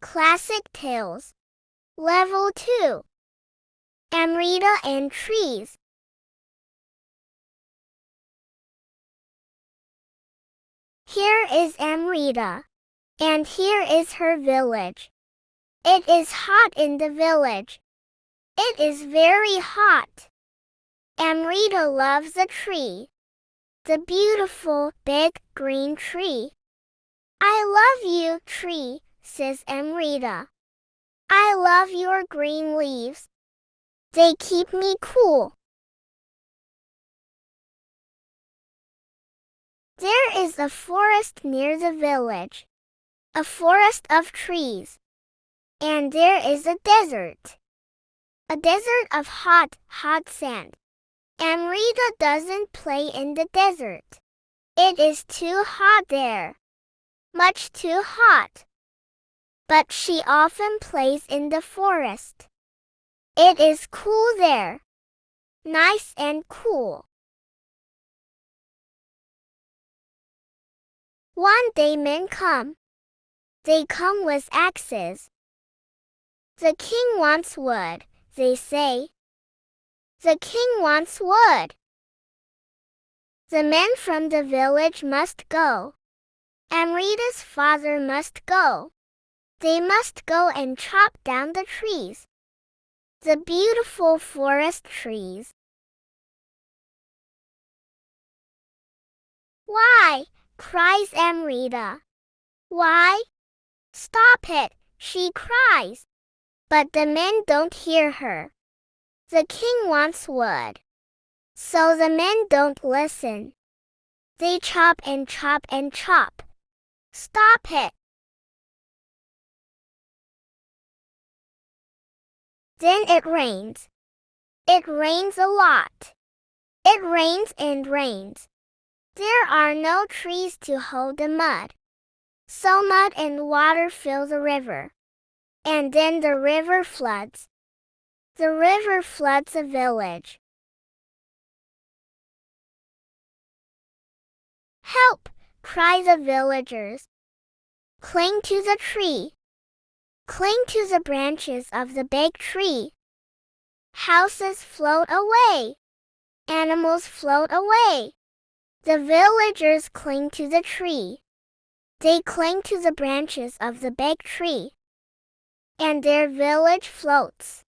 Classic Tales. Level 2. Amrita and Trees. Here is Amrita. And here is her village. It is hot in the village. It is very hot. Amrita loves a tree. The beautiful, big, green tree. I love you, tree, says Amrita. I love your green leaves. They keep me cool. There is a forest near the village. A forest of trees. And there is a desert. A desert of hot, hot sand. Amrita doesn't play in the desert. It is too hot there. Much too hot. But she often plays in the forest. It is cool there. Nice and cool. One day men come. They come with axes. The king wants wood, they say. The king wants wood. The men from the village must go. Amrita's father must go. They must go and chop down the trees. The beautiful forest trees. Why? Cries Amrita. Why? Stop it, she cries. But the men don't hear her. The king wants wood. So the men don't listen. They chop and chop and chop. Stop it. Then it rains. It rains a lot. It rains and rains. There are no trees to hold the mud. So mud and water fill the river. And then the river floods. The river floods a village. Help! Cry the villagers. Cling to the tree. Cling to the branches of the big tree. Houses float away. Animals float away. The villagers cling to the tree. They cling to the branches of the big tree. And their village floats.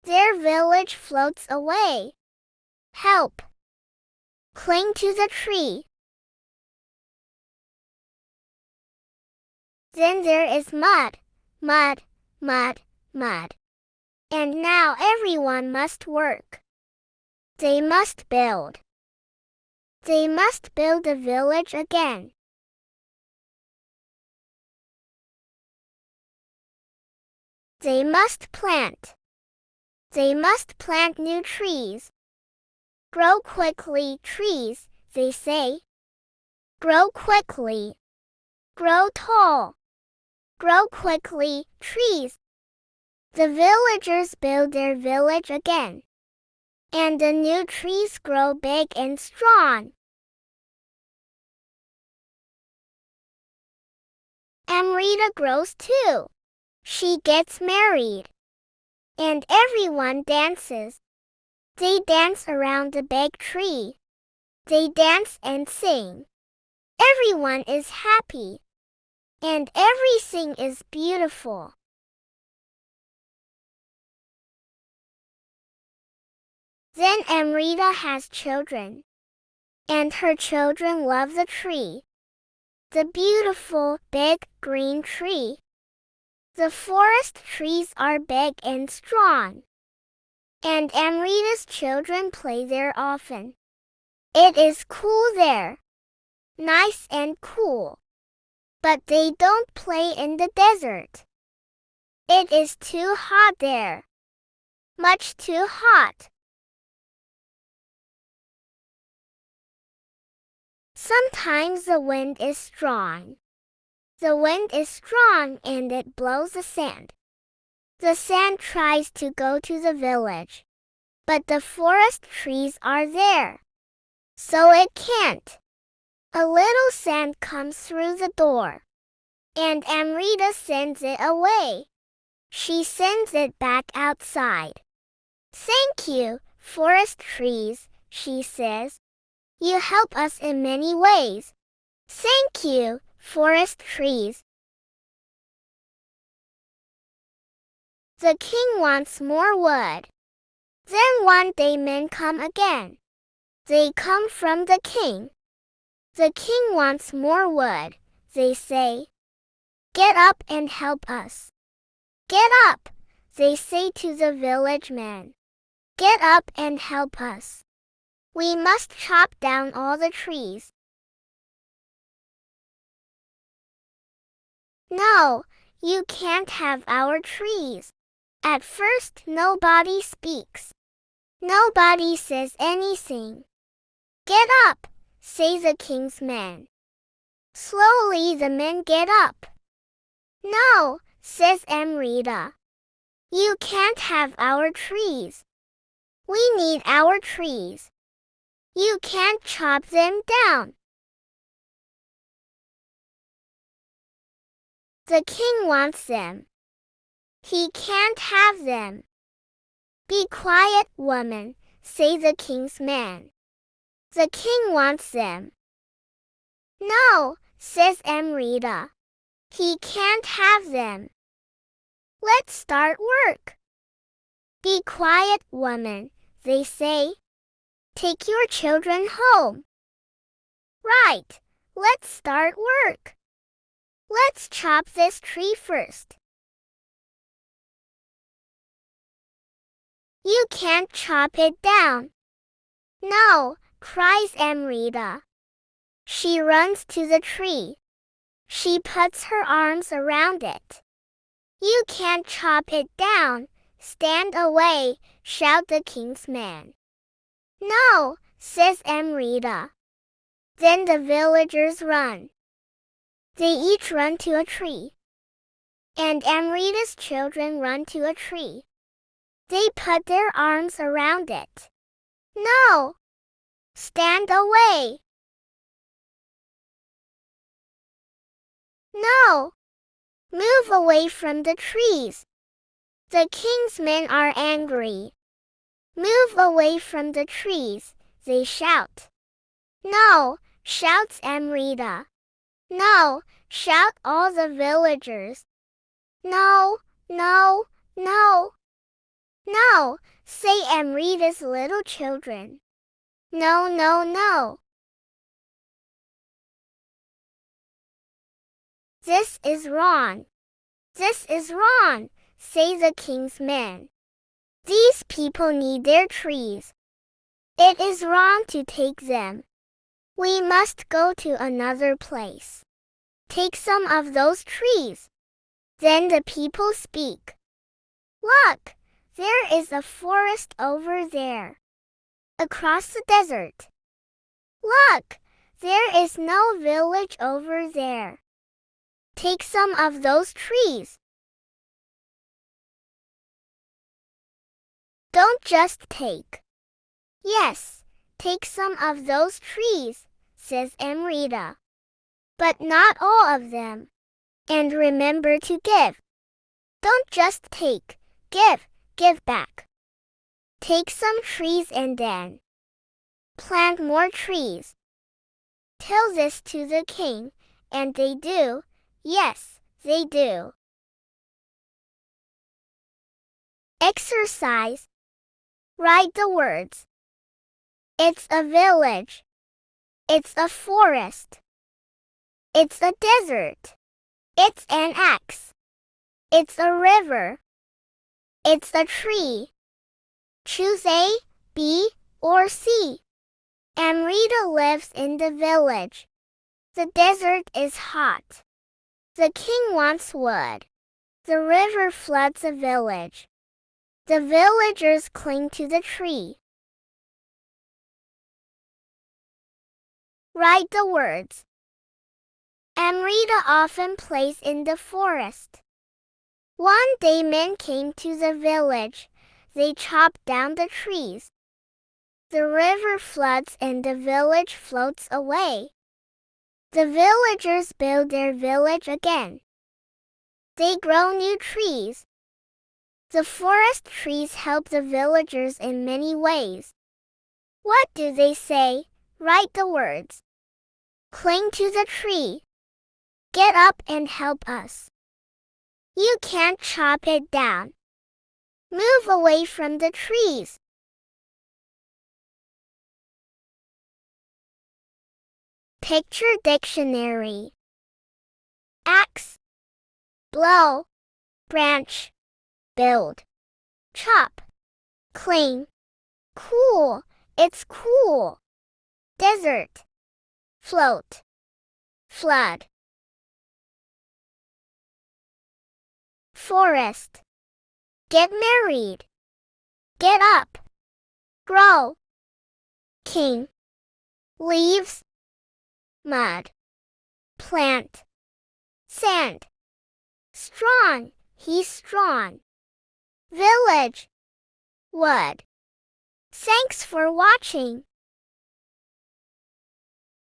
Their village floats away. Help! Cling to the tree. Then there is mud, mud, mud, mud. And now everyone must work. They must build. They must build a village again. They must plant. They must plant new trees. Grow quickly, trees, they say. Grow quickly. Grow tall. Grow quickly, trees. The villagers build their village again. And the new trees grow big and strong. Amrita grows too. She gets married. And everyone dances. They dance around the big tree. They dance and sing. Everyone is happy. And everything is beautiful. Then Amrita has children. And her children love the tree. The beautiful, big, green tree. The forest trees are big and strong. And Amrita's children play there often. It is cool there. Nice and cool. But they don't play in the desert. It is too hot there. Much too hot. Sometimes the wind is strong. The wind is strong and it blows the sand. The sand tries to go to the village. But the forest trees are there. So it can't. A little sand comes through the door. and Amrita sends it away. She sends it back outside. "Thank you, forest trees," she says. "You help us in many ways. Thank you, forest trees." The king wants more wood. Then one day men come again. They come from the king. The king wants more wood. They say, "Get up and help us." "Get up," they say to the village men. "Get up and help us. We must chop down all the trees." "No, you can't have our trees." At first nobody speaks. Nobody says anything. "Get up," say the king's men. Slowly the men get up. "No," says Amrita. "You can't have our trees. We need our trees. You can't chop them down." The king wants them. He can't have them. "Be quiet, woman," say the king's men. The king wants them. "No," says Amrita. "He can't have them. Let's start work." "Be quiet, woman," they say. "Take your children home." "Right, let's start work. Let's chop this tree first." "You can't chop it down." "No," cries Amrita. She runs to the tree. She puts her arms around it. "You can't chop it down. Stand away," shout the king's men. "No," says Amrita. Then the villagers run. They each run to a tree. And Amrita's children run to a tree. They put their arms around it. "No! Stand away! No! Move away from the trees!" The king's men are angry. "Move away from the trees," they shout. "No!" shouts Amrita. "No!" shout all the villagers. "No, no, no! No!" say Amrita's little children. "No, no, no!" "This is wrong! This is wrong!" say the king's men. "These people need their trees. It is wrong to take them. We must go to another place. Take some of those trees." Then the people speak. "Look, there is a forest over there, across the desert. Look, there is no village over there. Take some of those trees. Don't just take." "Yes, take some of those trees," says Amrita. "But not all of them. And remember to give. Don't just take, give back. Take some trees and then plant more trees." Tell this to the king, and they do. Yes, they do. Exercise. Write the words. It's a village. It's a forest. It's a desert. It's an axe. It's a river. It's a tree. Choose A, B, or C. Amrita lives in the village. The desert is hot. The king wants wood. The river floods the village. The villagers cling to the tree. Write the words. Amrita often plays in the forest. One day men came to the village. They chopped down the trees. The river floods and the village floats away. The villagers build their village again. They grow new trees. The forest trees help the villagers in many ways. What do they say? Write the words. Cling to the tree. Get up and help us. You can't chop it down. Move away from the trees. Picture dictionary. Axe, blow, branch, build, chop, cling. Cool, it's cool. Desert, float, flood. Forest, get married, get up, grow. King, leaves, mud, plant, sand. Strong, he's strong. Village, wood. Thanks for watching.